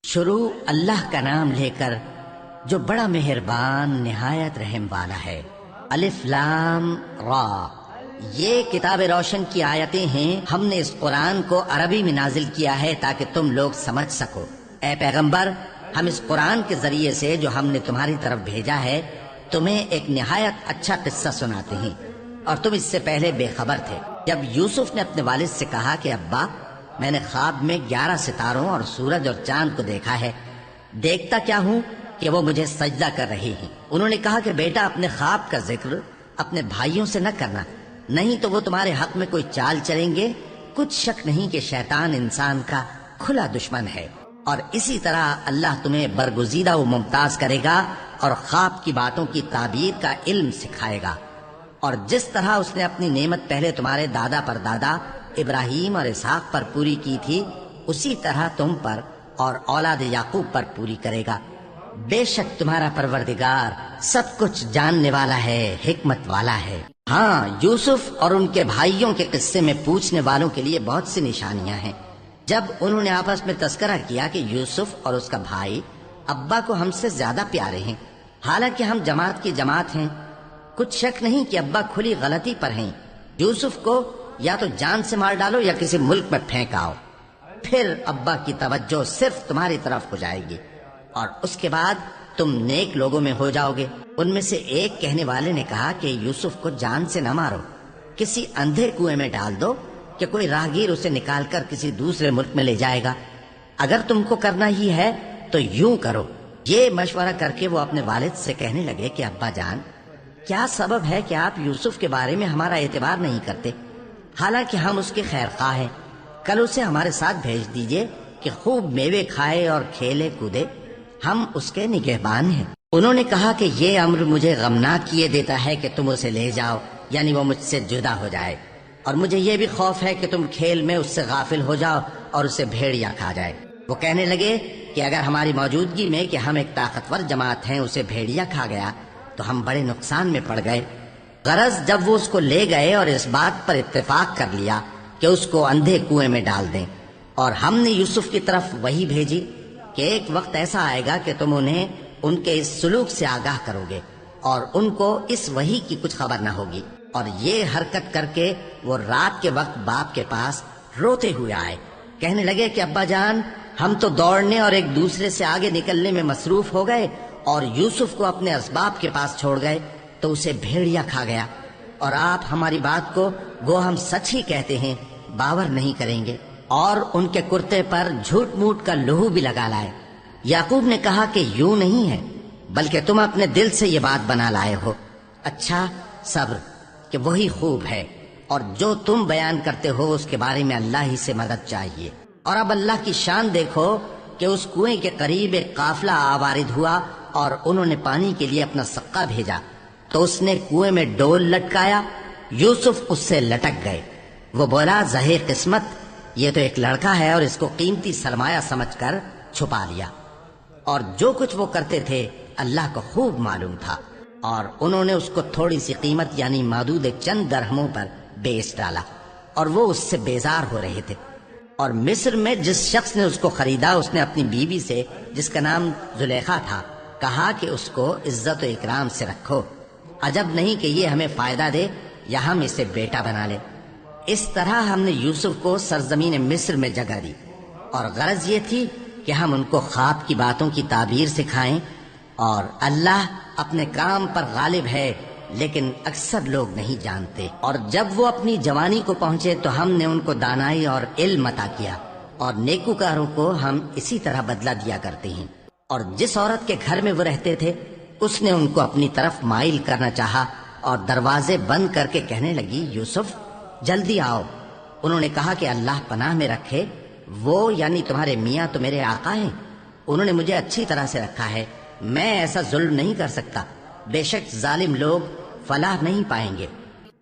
شروع اللہ کا نام لے کر جو بڑا مہربان نہایت رحم والا ہے۔ الف لام را، یہ کتاب روشن کی آیتیں ہیں۔ ہم نے اس قرآن کو عربی میں نازل کیا ہے تاکہ تم لوگ سمجھ سکو۔ اے پیغمبر، ہم اس قرآن کے ذریعے سے جو ہم نے تمہاری طرف بھیجا ہے تمہیں ایک نہایت اچھا قصہ سناتے ہیں، اور تم اس سے پہلے بے خبر تھے۔ جب یوسف نے اپنے والد سے کہا کہ ابا، میں نے خواب میں 11 ستاروں اور سورج اور چاند کو دیکھا ہے، دیکھتا کیا ہوں کہ وہ مجھے سجدہ کر رہے ہیں۔ انہوں نے کہا کہ بیٹا، اپنے خواب کا ذکر اپنے بھائیوں سے نہ کرنا، نہیں تو وہ تمہارے حق میں کوئی چال چلیں گے۔ کچھ شک نہیں کہ شیطان انسان کا کھلا دشمن ہے، اور اسی طرح اللہ تمہیں برگزیدہ و ممتاز کرے گا اور خواب کی باتوں کی تعبیر کا علم سکھائے گا، اور جس طرح اس نے اپنی نعمت پہلے تمہارے دادا پر دادا ابراہیم اور اسحاق پر پوری کی تھی، اسی طرح تم پر اور اولاد یعقوب پر پوری کرے گا۔ بے شک تمہارا پروردگار سب کچھ جاننے والا ہے، حکمت والا ہے۔ ہاں، یوسف اور ان کے بھائیوں کے قصے میں پوچھنے والوں کے لیے بہت سی نشانیاں ہیں۔ جب انہوں نے آپس میں تذکرہ کیا کہ یوسف اور اس کا بھائی ابا کو ہم سے زیادہ پیارے ہیں، حالانکہ ہم جماعت کی جماعت ہیں، کچھ شک نہیں کہ ابا کھلی غلطی پر ہیں۔ یوسف کو یا تو جان سے مار ڈالو یا کسی ملک میں پھینک آؤ، پھر ابا کی توجہ صرف تمہاری طرف ہو جائے گی، اور اس کے بعد تم نیک لوگوں میں ہو جاؤ گے۔ ان میں سے ایک کہنے والے نے کہا کہ یوسف کو جان سے نہ مارو، کسی اندھے کنویں میں ڈال دو کہ کوئی راہگیر اسے نکال کر کسی دوسرے ملک میں لے جائے گا۔ اگر تم کو کرنا ہی ہے تو یوں کرو۔ یہ مشورہ کر کے وہ اپنے والد سے کہنے لگے کہ ابا جان، کیا سبب ہے کہ آپ یوسف کے بارے میں ہمارا اعتبار نہیں کرتے؟ حالانکہ ہم اس کے خیر خواہ ہیں۔ کل اسے ہمارے ساتھ بھیج دیجئے کہ خوب میوے کھائے اور کھیلے کودے، ہم اس کے نگہبان ہیں۔ انہوں نے کہا کہ یہ امر مجھے غمناک کیے دیتا ہے کہ تم اسے لے جاؤ، یعنی وہ مجھ سے جدا ہو جائے، اور مجھے یہ بھی خوف ہے کہ تم کھیل میں اس سے غافل ہو جاؤ اور اسے بھیڑیا کھا جائے۔ وہ کہنے لگے کہ اگر ہماری موجودگی میں کہ ہم ایک طاقتور جماعت ہیں اسے بھیڑیا کھا گیا تو ہم بڑے نقصان میں پڑ گئے۔ غرض جب وہ اس کو لے گئے اور اس بات پر اتفاق کر لیا کہ اس کو اندھے کنویں میں ڈال دیں، اور ہم نے یوسف کی طرف وحی بھیجی کہ ایک وقت ایسا آئے گا کہ تم انہیں ان کے اس سلوک سے آگاہ کرو گے، اور ان کو اس وحی کی کچھ خبر نہ ہوگی۔ اور یہ حرکت کر کے وہ رات کے وقت باپ کے پاس روتے ہوئے آئے، کہنے لگے کہ ابا جان، ہم تو دوڑنے اور ایک دوسرے سے آگے نکلنے میں مصروف ہو گئے اور یوسف کو اپنے اسباب کے پاس چھوڑ گئے تو اسے بھیڑیا کھا گیا، اور آپ ہماری بات کو گو ہم سچ ہی کہتے ہیں باور نہیں کریں گے۔ اور ان کے کرتے پر جھوٹ موٹ کا لہو بھی لگا لائے۔ یعقوب نے کہا کہ یوں نہیں ہے، بلکہ تم اپنے دل سے یہ بات بنا لائے ہو۔ اچھا، صبر کہ وہی خوب ہے، اور جو تم بیان کرتے ہو اس کے بارے میں اللہ ہی سے مدد چاہیے۔ اور اب اللہ کی شان دیکھو کہ اس کنویں کے قریب ایک قافلہ آوارد ہوا اور انہوں نے پانی کے لیے اپنا سقا بھیجا، تو اس نے کنویں میں ڈول لٹکایا، یوسف اس سے لٹک گئے۔ وہ بولا، زہے قسمت، یہ تو ایک لڑکا ہے، اور اس کو قیمتی سرمایہ سمجھ کر چھپا لیا۔ اور جو کچھ وہ کرتے تھے اللہ کو خوب معلوم تھا، اور انہوں نے اس کو تھوڑی سی قیمت یعنی معدود چند درہموں پر بیچ ڈالا، اور وہ اس سے بیزار ہو رہے تھے۔ اور مصر میں جس شخص نے اس کو خریدا، اس نے اپنی بیوی سے جس کا نام زلیخا تھا کہا کہ اس کو عزت و اکرام سے رکھو، عجب نہیں کہ یہ ہمیں فائدہ دے یا ہم اسے بیٹا بنا لے۔ اس طرح ہم نے یوسف کو سرزمین مصر میں جگہ دی، اور غرض یہ تھی کہ ہم ان کو خواب کی باتوں کی تعبیر سکھائیں۔ اور اللہ اپنے کام پر غالب ہے، لیکن اکثر لوگ نہیں جانتے۔ اور جب وہ اپنی جوانی کو پہنچے تو ہم نے ان کو دانائی اور علم عطا کیا، اور نیکوکاروں کو ہم اسی طرح بدلہ دیا کرتے ہیں۔ اور جس عورت کے گھر میں وہ رہتے تھے اس نے ان کو اپنی طرف مائل کرنا چاہا، اور دروازے بند کر کے کہنے لگی، یوسف جلدی آؤ۔ انہوں نے کہا کہ اللہ پناہ میں رکھے، وہ یعنی تمہارے میاں تو میرے آقا ہیں، انہوں نے مجھے اچھی طرح سے رکھا ہے، میں ایسا ظلم نہیں کر سکتا، بے شک ظالم لوگ فلاح نہیں پائیں گے۔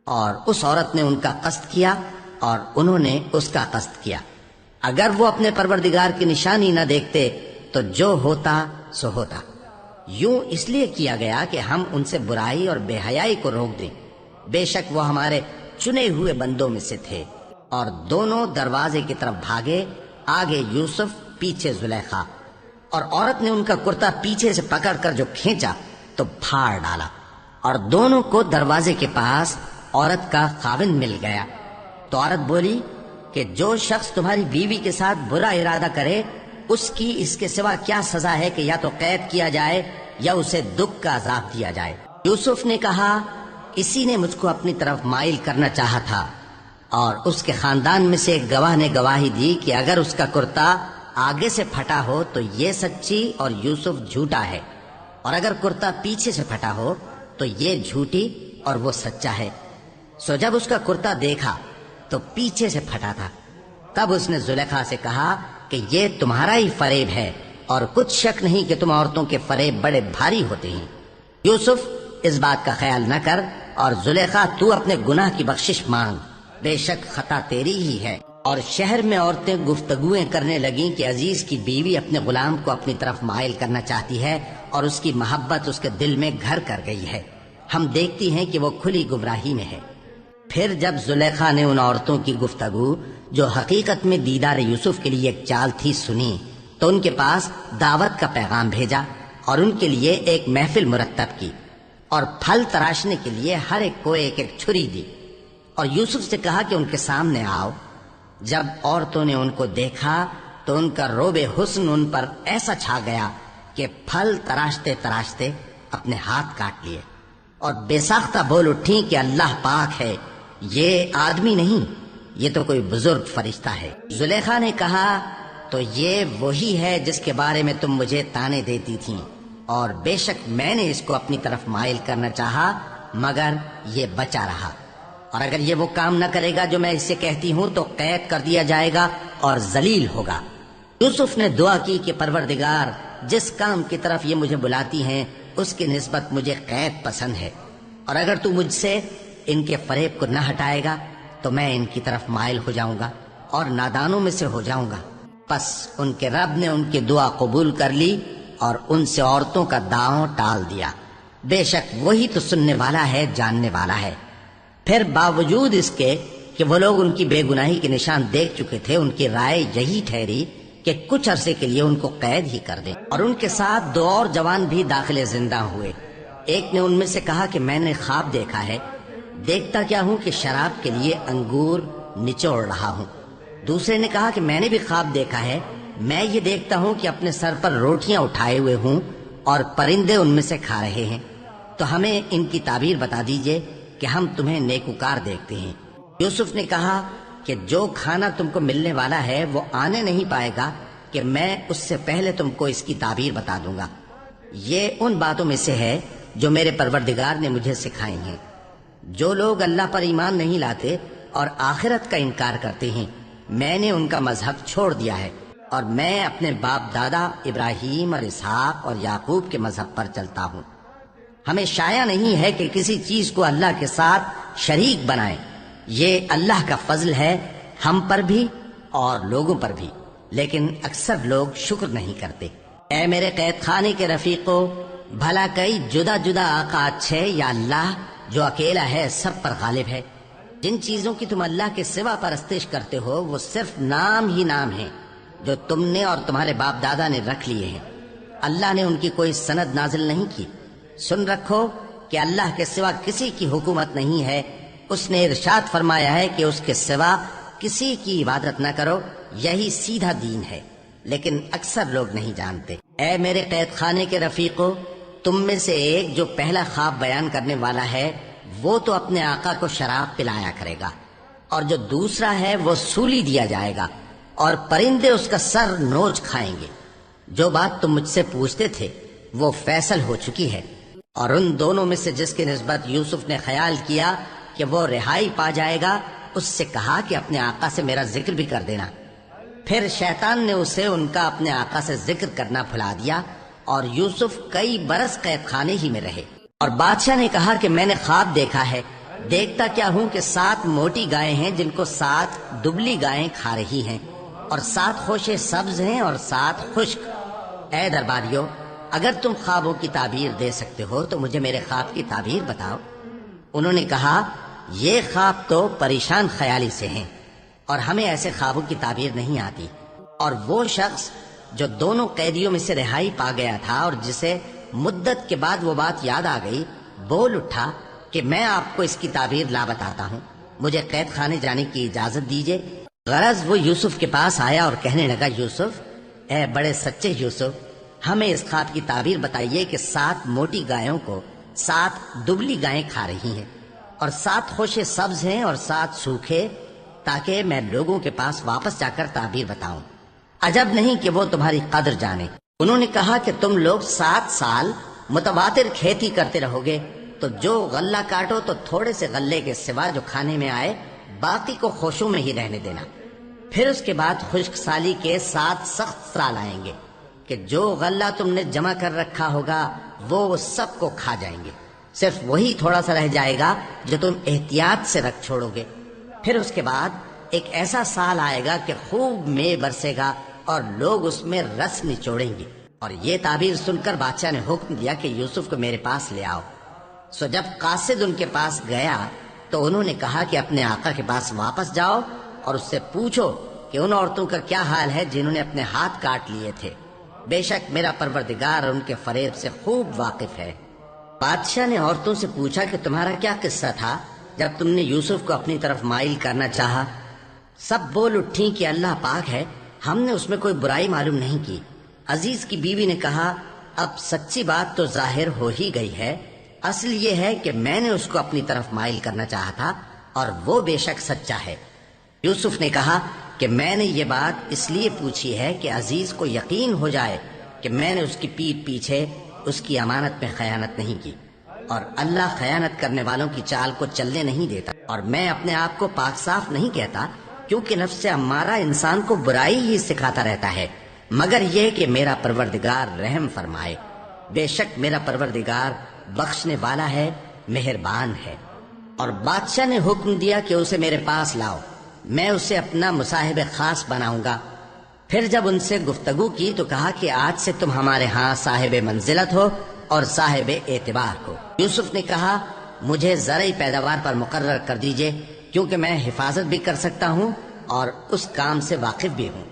اور اس عورت نے ان کا قصد کیا اور انہوں نے اس کا قصد کیا۔ اگر وہ اپنے پروردگار کی نشانی نہ دیکھتے تو جو ہوتا سو ہوتا۔ یوں اس لیے کیا گیا کہ ہم ان سے برائی اور بے حیائی کو روک دیں، بے شک وہ ہمارے چنے ہوئے بندوں میں سے تھے۔ اور دونوں دروازے کی طرف بھاگے، آگے یوسف پیچھے زلیخا، اور عورت نے ان کا کرتا پیچھے سے پکڑ کر جو کھینچا تو پھاڑ ڈالا، اور دونوں کو دروازے کے پاس عورت کا خاوند مل گیا۔ تو عورت بولی کہ جو شخص تمہاری بیوی کے ساتھ برا ارادہ کرے اس کی اس کے سوا کیا سزا ہے کہ یا تو قید کیا جائے یا اسے دکھ کا عذاب دیا جائے۔ یوسف نے کہا اسی نے مجھ کو اپنی طرف مائل کرنا چاہا تھا، اور اس کے خاندان میں سے ایک گواہ نے گواہی دی کہ اگر اس کا کرتا آگے سے پھٹا ہو تو یہ سچی اور یوسف جھوٹا ہے، اور اگر کرتا پیچھے سے پھٹا ہو تو یہ جھوٹی اور وہ سچا ہے۔ سو جب اس کا کرتا دیکھا تو پیچھے سے پھٹا تھا، تب اس نے زلیخا سے کہا کہ یہ تمہارا ہی فریب ہے، اور کچھ شک نہیں کہ تم عورتوں کے فریب بڑے بھاری ہوتے ہیں۔ یوسف اس بات کا خیال نہ کر، اور زلیخا تو اپنے گناہ کی بخشش مانگ، بے شک خطا تیری ہی ہے۔ اور شہر میں عورتیں گفتگویں کرنے لگیں کہ عزیز کی بیوی اپنے غلام کو اپنی طرف مائل کرنا چاہتی ہے، اور اس کی محبت اس کے دل میں گھر کر گئی ہے، ہم دیکھتی ہیں کہ وہ کھلی گمراہی میں ہے۔ پھر جب زلیخا نے ان عورتوں کی گفتگو جو حقیقت میں دیدار یوسف کے لیے ایک چال تھی سنی، تو ان کے پاس دعوت کا پیغام بھیجا اور ان کے لیے ایک محفل مرتب کی، اور پھل تراشنے کے لیے ہر ایک کو ایک ایک چھری دی، اور یوسف سے کہا کہ ان کے سامنے آؤ۔ جب عورتوں نے ان کو دیکھا تو ان کا روب حسن ان پر ایسا چھا گیا کہ پھل تراشتے تراشتے اپنے ہاتھ کاٹ لیے، اور بے ساختہ بول اٹھی کہ اللہ پاک ہے، یہ آدمی نہیں، یہ تو کوئی بزرگ فرشتہ ہے۔ زلیخا نے کہا تو یہ وہی ہے جس کے بارے میں تم مجھے تانے دیتی تھیں، اور بے شک میں نے اس کو اپنی طرف مائل کرنا چاہا مگر یہ بچا رہا، اور اگر یہ وہ کام نہ کرے گا جو میں اس سے کہتی ہوں تو قید کر دیا جائے گا اور ذلیل ہوگا۔ یوسف نے دعا کی کہ پروردگار، جس کام کی طرف یہ مجھے بلاتی ہیں اس کی نسبت مجھے قید پسند ہے، اور اگر تو مجھ سے ان کے فریب کو نہ ہٹائے گا تو میں ان کی طرف مائل ہو جاؤں گا اور نادانوں میں سے ہو جاؤں گا۔ پس ان کے رب نے ان کی دعا قبول کر لی اور ان سے عورتوں کا داؤں ٹال دیا، بے شک وہی تو سننے والا ہے، جاننے والا ہے۔ پھر باوجود اس کے کہ وہ لوگ ان کی بے گناہی کے نشان دیکھ چکے تھے، ان کی رائے یہی ٹھہری کہ کچھ عرصے کے لیے ان کو قید ہی کر دیں، اور ان کے ساتھ دو اور جوان بھی داخل زندہ ہوئے۔ ایک نے ان میں سے کہا کہ میں نے خواب دیکھا ہے، دیکھتا کیا ہوں کہ شراب کے لیے انگور نچوڑ رہا ہوں۔ دوسرے نے کہا کہ میں نے بھی خواب دیکھا ہے، میں یہ دیکھتا ہوں کہ اپنے سر پر روٹیاں اٹھائے ہوئے ہوں اور پرندے ان میں سے کھا رہے ہیں، تو ہمیں ان کی تعبیر بتا دیجئے کہ ہم تمہیں نیکوکار دیکھتے ہیں۔ یوسف نے کہا کہ جو کھانا تم کو ملنے والا ہے وہ آنے نہیں پائے گا کہ میں اس سے پہلے تم کو اس کی تعبیر بتا دوں گا۔ یہ ان باتوں میں سے ہے جو میرے پروردگار نے مجھے سکھائی ہیں۔ جو لوگ اللہ پر ایمان نہیں لاتے اور آخرت کا انکار کرتے ہیں، میں نے ان کا مذہب چھوڑ دیا ہے، اور میں اپنے باپ دادا ابراہیم اور اسحاق اور یعقوب کے مذہب پر چلتا ہوں۔ ہمیں شایع نہیں ہے کہ کسی چیز کو اللہ کے ساتھ شریک بنائیں، یہ اللہ کا فضل ہے ہم پر بھی اور لوگوں پر بھی، لیکن اکثر لوگ شکر نہیں کرتے۔ اے میرے قید خانے کے رفیقو، بھلا کئی جدا جدا آقا اچھے یا اللہ جو اکیلا ہے سب پر غالب ہے؟ جن چیزوں کی تم اللہ کے سوا پرستش کرتے ہو وہ صرف نام ہی نام ہیں جو تم نے اور تمہارے باپ دادا نے رکھ لیے ہیں، اللہ نے ان کی کوئی سند نازل نہیں کی۔ سن رکھو کہ اللہ کے سوا کسی کی حکومت نہیں ہے، اس نے ارشاد فرمایا ہے کہ اس کے سوا کسی کی عبادت نہ کرو، یہی سیدھا دین ہے، لیکن اکثر لوگ نہیں جانتے۔ اے میرے قید خانے کے رفیقو، تم میں سے ایک جو پہلا خواب بیان کرنے والا ہے وہ تو اپنے آقا کو شراب پلایا کرے گا، اور جو دوسرا ہے وہ سولی دیا جائے گا اور پرندے اس کا سر نوچ کھائیں گے۔ جو بات تم مجھ سے پوچھتے تھے وہ فیصل ہو چکی ہے، اور ان دونوں میں سے جس کی نسبت یوسف نے خیال کیا کہ وہ رہائی پا جائے گا، اس سے کہا کہ اپنے آقا سے میرا ذکر بھی کر دینا۔ پھر شیطان نے اسے ان کا اپنے آقا سے ذکر کرنا بھلا دیا، اور یوسف کئی برس قید خانے ہی میں رہے۔ اور بادشاہ نے کہا کہ میں نے خواب دیکھا ہے، دیکھتا کیا ہوں کہ 7 موٹی گائیں ہیں جن کو 7 دبلی گائیں کھا رہی ہیں، اور 7 خوشے سبز ہیں اور 7 خشک۔ اے درباریو، اگر تم خوابوں کی تعبیر دے سکتے ہو تو مجھے میرے خواب کی تعبیر بتاؤ۔ انہوں نے کہا یہ خواب تو پریشان خیالی سے ہیں، اور ہمیں ایسے خوابوں کی تعبیر نہیں آتی۔ اور وہ شخص جو دونوں قیدیوں میں سے رہائی پا گیا تھا اور جسے مدت کے بعد وہ بات یاد آ گئی، بول اٹھا کہ میں آپ کو اس کی تعبیر لا بتاتا ہوں، مجھے قید خانے جانے کی اجازت دیجیے۔ غرض وہ یوسف کے پاس آیا اور کہنے لگا، یوسف، اے بڑے سچے یوسف، ہمیں اس خواب کی تعبیر بتائیے کہ 7 موٹی گایوں کو 7 دبلی گائیں کھا رہی ہیں، اور 7 خوشے سبز ہیں اور 7 سوکھے، تاکہ میں لوگوں کے پاس واپس جا کر تعبیر بتاؤں۔ عجب نہیں کہ وہ تمہاری قدر جانے۔ انہوں نے کہا کہ تم لوگ 7 سال متواتر کھیتی کرتے رہو گے، تو جو غلہ کاٹو تو تھوڑے سے غلے کے سوا جو کھانے میں آئے باقی کو خوشوں میں ہی رہنے دینا۔ پھر اس کے بعد خشک سالی کے 7 سخت سال آئیں گے کہ جو غلہ تم نے جمع کر رکھا ہوگا وہ سب کو کھا جائیں گے، صرف وہی تھوڑا سا رہ جائے گا جو تم احتیاط سے رکھ چھوڑو گے۔ پھر اس کے بعد ایک ایسا سال آئے گا کہ خوب مے برسے گا اور لوگ اس میں رس نچوڑیں گے۔ اور یہ تعبیر سن کر بادشاہ نے حکم دیا کہ یوسف کو میرے پاس لے آؤ۔ سو جب قاصد ان کے پاس گیا تو انہوں نے کہا کہ اپنے آقا کے پاس واپس جاؤ اور اس سے پوچھو کہ ان عورتوں کا کیا حال ہے جنہوں نے اپنے ہاتھ کاٹ لیے تھے، بے شک میرا پروردگار ان کے فریب سے خوب واقف ہے۔ بادشاہ نے عورتوں سے پوچھا کہ تمہارا کیا قصہ تھا جب تم نے یوسف کو اپنی طرف مائل کرنا چاہا؟ سب بول اٹھیں کہ اللہ پاک ہے، ہم نے اس میں کوئی برائی معلوم نہیں کی۔ عزیز کی بیوی نے کہا، اب سچی بات تو ظاہر ہو ہی گئی ہے، اصل یہ ہے کہ میں نے اس کو اپنی طرف مائل کرنا چاہا تھا اور وہ بے شک سچا ہے۔ یوسف نے کہا کہ میں نے یہ بات اس لیے پوچھی ہے کہ عزیز کو یقین ہو جائے کہ میں نے اس کی پیٹھ پیچھے اس کی امانت میں خیانت نہیں کی، اور اللہ خیانت کرنے والوں کی چال کو چلنے نہیں دیتا، اور میں اپنے آپ کو پاک صاف نہیں کہتا، کیونکہ نفس امارہ انسان کو برائی ہی سکھاتا رہتا ہے، مگر یہ کہ میرا پروردگار رحم فرمائے، بے شک میرا پروردگار بخشنے والا ہے، مہربان ہے۔ اور بادشاہ نے حکم دیا کہ اسے میرے پاس لاؤ، میں اسے اپنا مصاحب خاص بناؤں گا۔ پھر جب ان سے گفتگو کی تو کہا کہ آج سے تم ہمارے ہاں صاحب منزلت ہو اور صاحب اعتبار ہو۔ یوسف نے کہا، مجھے زرعی پیداوار پر مقرر کر دیجئے، کیونکہ میں حفاظت بھی کر سکتا ہوں اور اس کام سے واقف بھی ہوں۔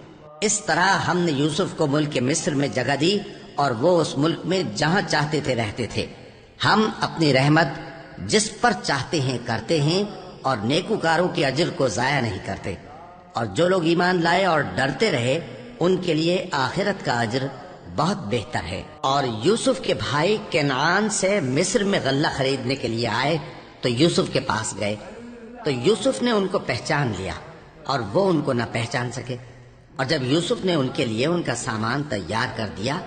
اس طرح ہم نے یوسف کو ملک مصر میں جگہ دی اور وہ اس ملک میں جہاں چاہتے تھے رہتے تھے۔ ہم اپنی رحمت جس پر چاہتے ہیں کرتے ہیں اور نیکوکاروں کے اجر کو ضائع نہیں کرتے، اور جو لوگ ایمان لائے اور ڈرتے رہے ان کے لیے آخرت کا اجر بہت بہتر ہے۔ اور یوسف کے بھائی کنعان سے مصر میں غلہ خریدنے کے لیے آئے تو یوسف کے پاس گئے، تو یوسف نے ان کو پہچان لیا اور وہ ان کو نہ پہچان سکے۔ اور جب یوسف نے ان کے لیے ان کا سامان تیار کر دیا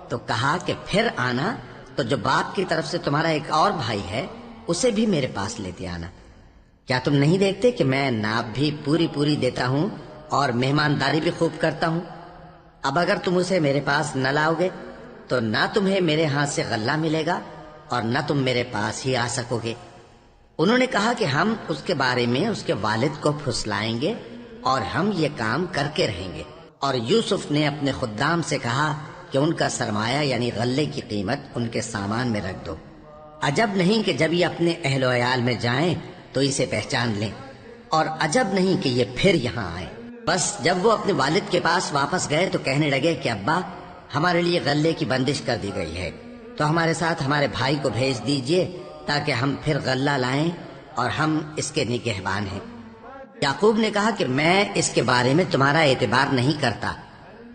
تو کہا کہ پھر آنا تو جو باپ کی طرف سے تمہارا ایک اور بھائی ہے اسے بھی میرے پاس لیتے آنا۔ کیا تم نہیں دیکھتے کہ میں ناب بھی پوری دیتا ہوں اور مہمانداری بھی خوب کرتا ہوں؟ اب اگر تم اسے میرے پاس نہ لاؤ گے تو نہ تمہیں میرے ہاتھ سے غلہ ملے گا اور نہ تم میرے پاس ہی آ سکو گے۔ انہوں نے کہا کہ ہم اس کے بارے میں اس کے والد کو پھسلائیں گے اور ہم یہ کام کر کے رہیں گے۔ اور یوسف نے اپنے خدام سے کہا کہ ان کا سرمایہ یعنی غلے کی قیمت ان کے سامان میں رکھ دو۔ عجب نہیں کہ جب یہ اپنے اہل و عیال میں جائیں تو اسے پہچان لیں، اور عجب نہیں کہ یہ پھر یہاں آئیں۔ بس جب وہ اپنے والد کے پاس واپس گئے تو کہنے لگے کہ ابا، ہمارے لیے غلے کی بندش کر دی گئی ہے، تو ہمارے ساتھ ہمارے بھائی کو بھیج دیجئے تاکہ ہم پھر غلہ لائیں اور ہم اس کے نگہبان ہیں۔ یعقوب نے کہا کہ میں اس کے بارے میں تمہارا اعتبار نہیں کرتا،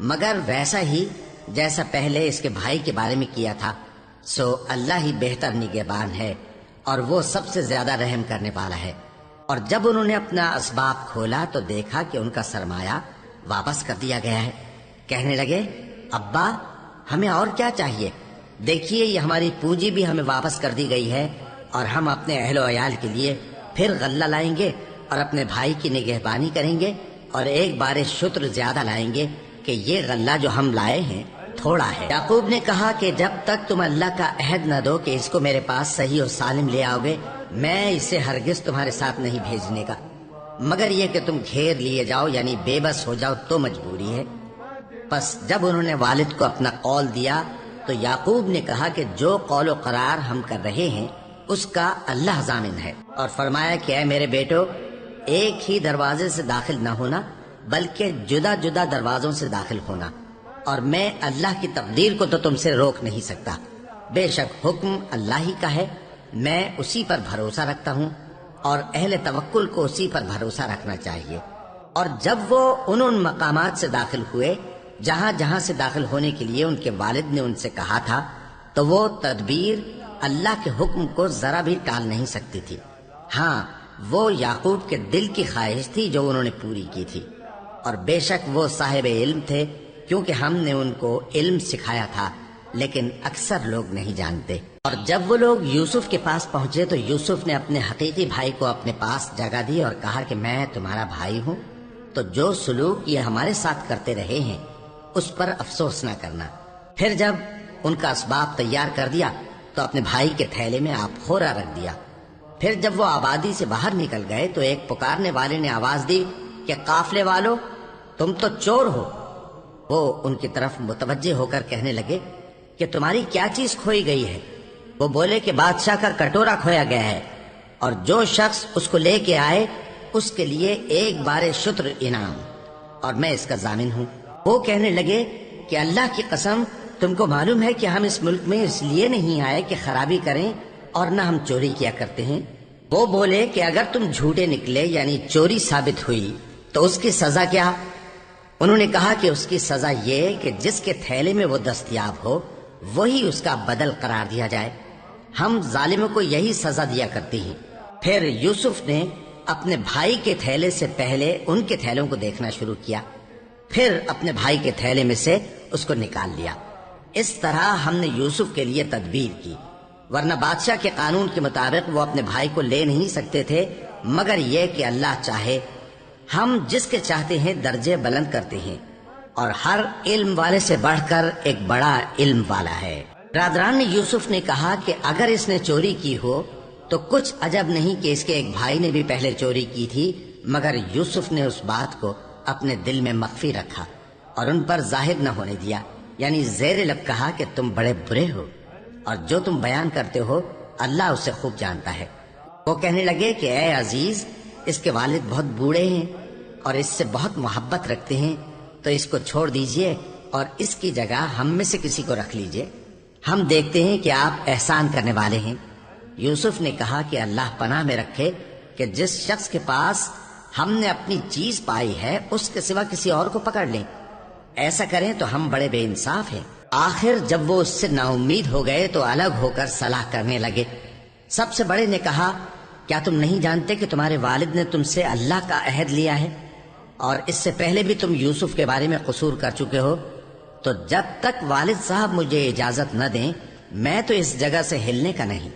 مگر ویسا ہی جیسا پہلے اس کے بھائی کے بارے میں کیا تھا، سو اللہ ہی بہتر نگہبان ہے اور وہ سب سے زیادہ رحم کرنے والا ہے۔ اور جب انہوں نے اپنا اسباب کھولا تو دیکھا کہ ان کا سرمایہ واپس کر دیا گیا ہے۔ کہنے لگے، ابا، ہمیں اور کیا چاہیے؟ دیکھیے یہ ہماری پونجی بھی ہمیں واپس کر دی گئی ہے، اور ہم اپنے اہل و عیال کے لیے پھر غلہ لائیں گے اور اپنے بھائی کی نگہبانی کریں گے، اور ایک بار شتر زیادہ لائیں گے کہ یہ غلہ جو ہم لائے ہیں تھوڑا ہے۔ یعقوب نے کہا کہ جب تک تم اللہ کا عہد نہ دو کہ اس کو میرے پاس صحیح اور سالم لے آؤ گے، میں اسے ہرگز تمہارے ساتھ نہیں بھیجنے کا، مگر یہ کہ تم گھیر لیے جاؤ یعنی بے بس ہو جاؤ تو مجبوری ہے۔ پس جب انہوں نے والد کو اپنا قول دیا تو یعقوب نے کہا کہ جو قول و قرار ہم کر رہے ہیں اس کا اللہ ضامن ہے، اور فرمایا کہ اے میرے بیٹو، ایک ہی دروازے سے داخل نہ ہونا بلکہ جدا جدا دروازوں سے داخل ہونا، اور میں اللہ کی تقدیر کو تو تم سے روک نہیں سکتا۔ بے شک حکم اللہ ہی کا ہے، میں اسی پر بھروسہ رکھتا ہوں اور اہل توکل کو اسی پر بھروسہ رکھنا چاہیے۔ اور جب وہ ان مقامات سے داخل ہوئے جہاں جہاں سے داخل ہونے کے لیے ان کے والد نے ان سے کہا تھا، تو وہ تدبیر اللہ کے حکم کو ذرا بھی ٹال نہیں سکتی تھی۔ ہاں، وہ یعقوب کے دل کی خواہش تھی جو انہوں نے پوری کی تھی، اور بے شک وہ صاحب علم تھے، کیونکہ ہم نے ان کو علم سکھایا تھا، لیکن اکثر لوگ نہیں جانتے۔ اور جب وہ لوگ یوسف کے پاس پہنچے تو یوسف نے اپنے حقیقی بھائی کو اپنے پاس جگہ دی اور کہا کہ میں تمہارا بھائی ہوں، تو جو سلوک یہ ہمارے ساتھ کرتے رہے ہیں اس پر افسوس نہ کرنا۔ پھر جب ان کا اسباب تیار کر دیا تو اپنے بھائی کے تھیلے میں آپ خورا رکھ دیا۔ پھر جب وہ آبادی سے باہر نکل گئے تو ایک پکارنے والے نے آواز دی کہ قافلے والو، تم تو چور ہو۔ وہ ان کی طرف متوجہ ہو کر کہنے لگے کہ تمہاری کیا چیز کھوئی گئی ہے؟ وہ بولے کہ بادشاہ کا کٹورا کھویا گیا ہے، اور جو شخص اس کو لے کے آئے اس کے لیے ایک بار شتر انعام، اور میں اس کا ضامن ہوں۔ وہ کہنے لگے کہ اللہ کی قسم، تم کو معلوم ہے کہ ہم اس ملک میں اس لیے نہیں آئے کہ خرابی کریں اور نہ ہم چوری کیا کرتے ہیں۔ وہ بولے کہ اگر تم جھوٹے نکلے یعنی چوری ثابت ہوئی تو اس کی سزا کیا؟ انہوں نے کہا کہ اس کی سزا یہ کہ جس کے تھیلے میں وہ دستیاب ہو وہی اس کا بدل قرار دیا جائے، ہم ظالموں کو یہی سزا دیا کرتے ہیں۔ پھر یوسف نے اپنے بھائی کے تھیلے سے پہلے ان کے تھیلوں کو دیکھنا شروع کیا، پھر اپنے بھائی کے تھیلے میں سے اس کو نکال لیا۔ اس طرح ہم نے یوسف کے لیے تدبیر کی، ورنہ بادشاہ کے قانون کے مطابق وہ اپنے بھائی کو لے نہیں سکتے تھے، مگر یہ کہ اللہ چاہے۔ ہم جس کے چاہتے ہیں درجے بلند کرتے ہیں، اور ہر علم والے سے بڑھ کر ایک بڑا علم والا ہے۔ برادران نے یوسف نے کہا کہ اگر اس نے چوری کی ہو تو کچھ عجب نہیں کہ اس کے ایک بھائی نے بھی پہلے چوری کی تھی، مگر یوسف نے اس بات کو اپنے دل میں مخفی رکھا اور ان پر ظاہر نہ ہونے دیا، یعنی زیر لب کہا کہ تم بڑے برے ہو، اور جو تم بیان کرتے ہو اللہ اسے خوب جانتا ہے۔ وہ کہنے لگے کہ اے عزیز، اس کے والد بہت بوڑھے ہیں اور اس سے بہت محبت رکھتے ہیں، تو اس کو چھوڑ دیجئے اور اس کی جگہ ہم میں سے کسی کو رکھ لیجئے، ہم دیکھتے ہیں کہ آپ احسان کرنے والے ہیں۔ یوسف نے کہا کہ اللہ پناہ میں رکھے کہ جس شخص کے پاس ہم نے اپنی چیز پائی ہے اس کے سوا کسی اور کو پکڑ لیں، ایسا کریں تو ہم بڑے بے انصاف ہیں۔ آخر جب وہ اس سے نا امید ہو گئے تو الگ ہو کر صلاح کرنے لگے۔ سب سے بڑے نے کہا، کیا تم نہیں جانتے کہ تمہارے والد نے تم سے اللہ کا عہد لیا ہے، اور اس سے پہلے بھی تم یوسف کے بارے میں قصور کر چکے ہو؟ تو جب تک والد صاحب مجھے اجازت نہ دیں میں تو اس جگہ سے ہلنے کا نہیں،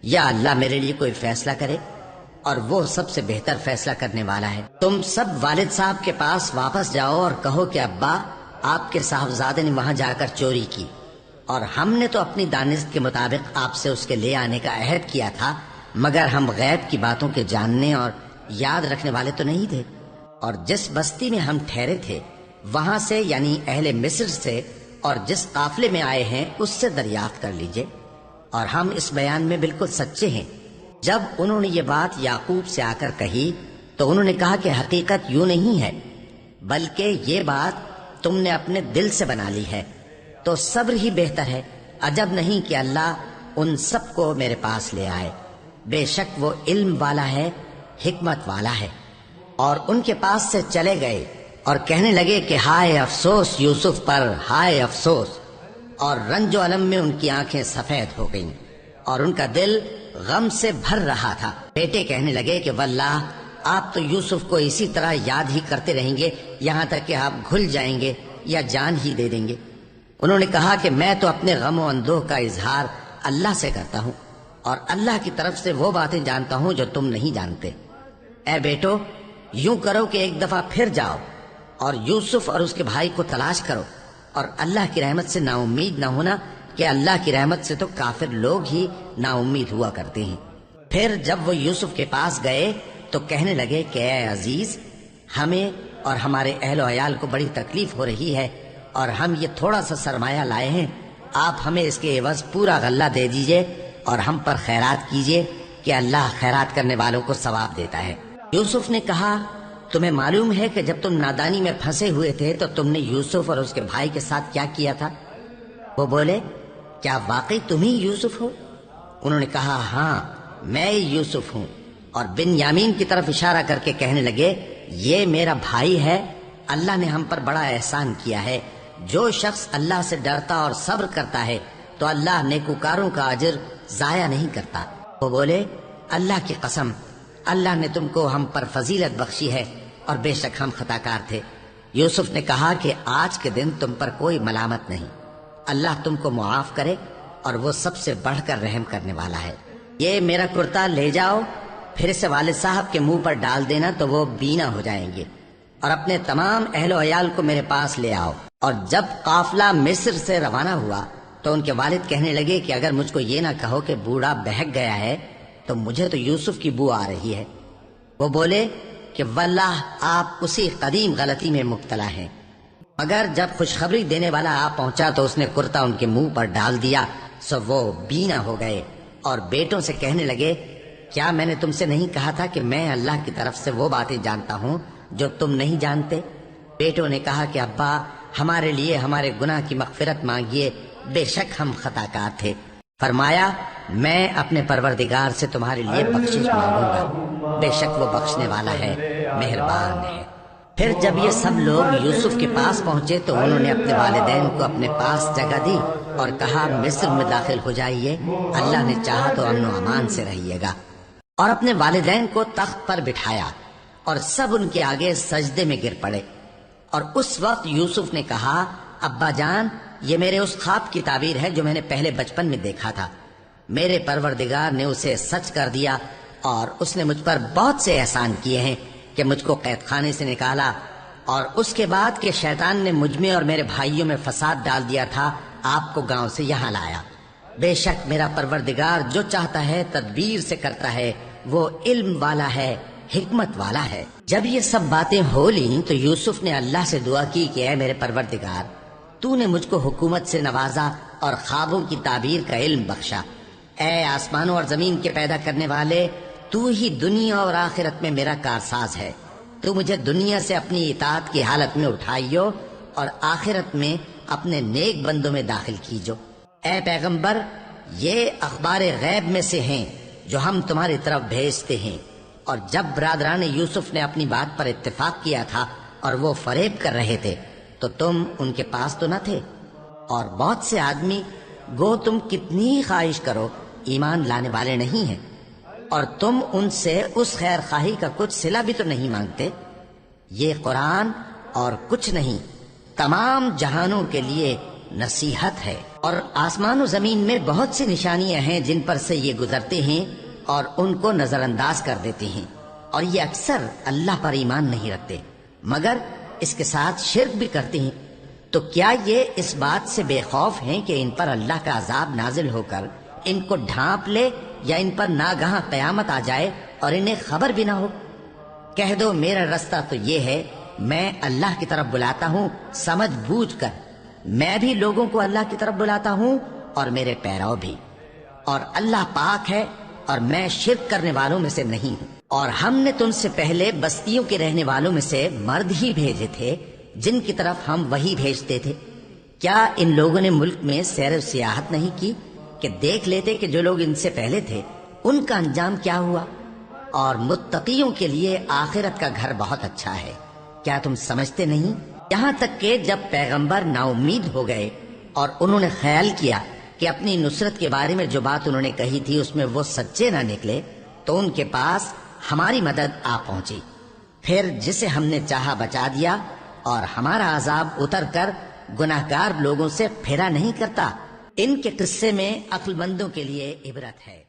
یا اللہ میرے لیے کوئی فیصلہ کرے، اور وہ سب سے بہتر فیصلہ کرنے والا ہے۔ تم سب والد صاحب کے پاس واپس جاؤ اور کہو کہ ابا، آپ کے صاحبزادے نے وہاں جا کر چوری کی، اور ہم نے تو اپنی دانست کے مطابق آپ سے اس کے لے آنے کا عہد کیا تھا، مگر ہم غیب کی باتوں کے جاننے اور یاد رکھنے والے تو نہیں تھے، اور جس بستی میں ہم ٹھہرے تھے وہاں سے یعنی اہل مصر سے اور جس قافلے میں آئے ہیں اس سے دریافت کر لیجئے، اور ہم اس بیان میں بالکل سچے ہیں۔ جب انہوں نے یہ بات یعقوب سے آ کر کہی تو انہوں نے کہا کہ حقیقت یوں نہیں ہے، بلکہ یہ بات تم نے اپنے دل سے بنا لی ہے، تو صبر ہی بہتر ہے۔ عجب نہیں کہ اللہ ان سب کو میرے پاس لے آئے، بے شک وہ علم والا ہے، حکمت والا ہے۔ اور ان کے پاس سے چلے گئے اور کہنے لگے کہ ہائے افسوس یوسف پر، ہائے افسوس، اور رنج و الم میں ان کی آنکھیں سفید ہو گئیں اور ان کا دل غم سے بھر رہا تھا۔ بیٹے کہنے لگے کہ واللہ آپ تو یوسف کو اسی طرح یاد ہی کرتے رہیں گے یہاں تک کہ آپ گھل جائیں گے یا جان ہی دے دیں گے۔ انہوں نے کہا کہ میں تو اپنے غم و اندوہ کا اظہار اللہ سے کرتا ہوں، اور اللہ کی طرف سے وہ باتیں جانتا ہوں جو تم نہیں جانتے۔ اے بیٹو، یوں کرو کہ ایک دفعہ پھر جاؤ اور یوسف اور اس کے بھائی کو تلاش کرو، اور اللہ کی رحمت سے نا امید نہ ہونا کہ اللہ کی رحمت سے تو کافر لوگ ہی نا امید ہوا کرتے ہیں۔ پھر جب وہ یوسف کے پاس گئے تو کہنے لگے کہ اے عزیز، ہمیں اور ہمارے اہل و عیال کو بڑی تکلیف ہو رہی ہے، اور ہم یہ تھوڑا سا سرمایہ لائے ہیں، آپ ہمیں اس کے عوض پورا غلہ دے دیجئے اور ہم پر خیرات کیجئے کہ اللہ خیرات کرنے والوں کو ثواب دیتا ہے۔ یوسف نے کہا، تمہیں معلوم ہے کہ جب تم نادانی میں پھنسے ہوئے تھے تو تم نے یوسف اور اس کے بھائی کے ساتھ کیا کیا تھا؟ وہ بولے کیا واقعی تم ہی یوسف ہو؟ انہوں نے کہا ہاں میں یوسف ہوں، اور بنیامین کی طرف اشارہ کر کے کہنے لگے یہ میرا بھائی ہے، اللہ نے ہم پر بڑا احسان کیا ہے، جو شخص اللہ سے ڈرتا اور صبر کرتا ہے تو اللہ نیکوکاروں کا اجر ضائع نہیں کرتا۔ وہ بولے اللہ کی قسم اللہ نے تم کو ہم پر فضیلت بخشی ہے اور بے شک ہم خطا کار تھے۔ یوسف نے کہا کہ آج کے دن تم پر کوئی ملامت نہیں، اللہ تم کو معاف کرے اور وہ سب سے بڑھ کر رحم کرنے والا ہے۔ یہ میرا کرتا لے جاؤ، پھر اسے والد صاحب کے منہ پر ڈال دینا تو وہ بینا ہو جائیں گے، اور اپنے تمام اہل و عیال کو میرے پاس لے آؤ۔ اور جب قافلہ مصر سے روانہ ہوا تو ان کے والد کہنے لگے کہ اگر مجھ کو یہ نہ کہو کہ بوڑھا بہک گیا ہے تو مجھے تو یوسف کی بو آ رہی ہے۔ وہ بولے کہ واللہ آپ اسی قدیم غلطی میں مبتلا ہیں۔ مگر جب خوشخبری دینے والا آ پہنچا تو اس نے کرتا ان کے منہ پر ڈال دیا، سو وہ بینا ہو گئے اور بیٹوں سے کہنے لگے کیا میں نے تم سے نہیں کہا تھا کہ میں اللہ کی طرف سے وہ باتیں جانتا ہوں جو تم نہیں جانتے؟ بیٹوں نے کہا کہ ابا ہمارے لیے ہمارے گناہ کی مغفرت مانگیے، بے شک ہم خطا کار تھے۔ فرمایا میں اپنے پروردگار سے تمہارے لیے بخشش مانگوں گا، بے شک وہ بخشنے والا ہے، مہربان ہے۔ پھر جب یہ سب لوگ یوسف کے پاس پہنچے تو انہوں نے اپنے والدین کو اپنے پاس جگہ دی اور کہا مصر میں داخل ہو جائیے، اللہ نے چاہا تو امن و امان سے رہیے گا۔ اور اپنے والدین کو تخت پر بٹھایا اور سب ان کے آگے سجدے میں گر پڑے۔ اور اس وقت یوسف نے کہا ابا جان یہ میرے اس خواب کی تعبیر ہے جو میں نے پہلے بچپن میں دیکھا تھا، میرے پروردگار نے اسے سچ کر دیا اور اس نے مجھ پر بہت سے احسان کیے ہیں کہ مجھ کو قید خانے سے نکالا، اور اس کے بعد کہ شیطان نے مجھ میں اور میرے بھائیوں میں فساد ڈال دیا تھا آپ کو گاؤں سے یہاں لایا۔ بے شک میرا پروردگار جو چاہتا ہے تدبیر سے کرتا ہے، وہ علم والا ہے، حکمت والا ہے۔ جب یہ سب باتیں ہو لیں تو یوسف نے اللہ سے دعا کی کہ اے میرے پروردگار تو نے مجھ کو حکومت سے نوازا اور خوابوں کی تعبیر کا علم بخشا۔ اے آسمانوں اور زمین کے پیدا کرنے والے، تو ہی دنیا اور آخرت میں میرا کارساز ہے، تو مجھے دنیا سے اپنی اطاعت کی حالت میں اٹھائیو اور آخرت میں اپنے نیک بندوں میں داخل کیجو۔ اے پیغمبر یہ اخبار غیب میں سے ہیں جو ہم تمہاری طرف بھیجتے ہیں۔ اور جب برادران یوسف نے اپنی بات پر اتفاق کیا تھا اور وہ فریب کر رہے تھے تو تم ان کے پاس تو نہ تھے، اور بہت سے آدمی گو تم کتنی خواہش کرو ایمان لانے والے نہیں ہیں، اور تم ان سے اس خیر خواہی کا کچھ صلہ بھی تو نہیں مانگتے۔ یہ قرآن اور کچھ نہیں تمام جہانوں کے لیے نصیحت ہے، اور آسمان و زمین میں بہت سی نشانیاں ہیں جن پر سے یہ گزرتے ہیں اور ان کو نظر انداز کر دیتے ہیں، اور یہ اکثر اللہ پر ایمان نہیں رکھتے مگر اس کے ساتھ شرک بھی کرتے ہیں۔ تو کیا یہ اس بات سے بے خوف ہیں کہ ان پر اللہ کا عذاب نازل ہو کر ان کو ڈھانپ لے یا ان پر ناگہاں قیامت آ جائے اور انہیں خبر بھی نہ ہو؟ کہہ دو میرا رستہ تو یہ ہے، میں اللہ کی طرف بلاتا ہوں سمجھ بوجھ کر، میں بھی لوگوں کو اللہ کی طرف بلاتا ہوں اور میرے پیرو بھی، اور اللہ پاک ہے اور میں شرک کرنے والوں میں سے نہیں ہوں۔ اور ہم نے تم سے پہلے بستیوں کے رہنے والوں میں سے مرد ہی بھیجے تھے جن کی طرف ہم وہی بھیجتے تھے۔ کیا ان لوگوں نے ملک میں سیر و سیاحت نہیں کی کہ دیکھ لیتے کہ جو لوگ ان سے پہلے تھے ان کا انجام کیا ہوا؟ اور متقیوں کے لیے آخرت کا گھر بہت اچھا ہے، کیا تم سمجھتے نہیں؟ یہاں تک کہ جب پیغمبر نا امید ہو گئے اور انہوں نے خیال کیا کہ اپنی نصرت کے بارے میں جو بات انہوں نے کہی تھی اس میں وہ سچے نہ نکلے، تو ان کے پاس ہماری مدد آ پہنچی، پھر جسے ہم نے چاہا بچا دیا، اور ہمارا عذاب اتر کر گناہگار لوگوں سے پھرا نہیں کرتا۔ ان کے قصے میں عقل مندوں کے لیے عبرت ہے۔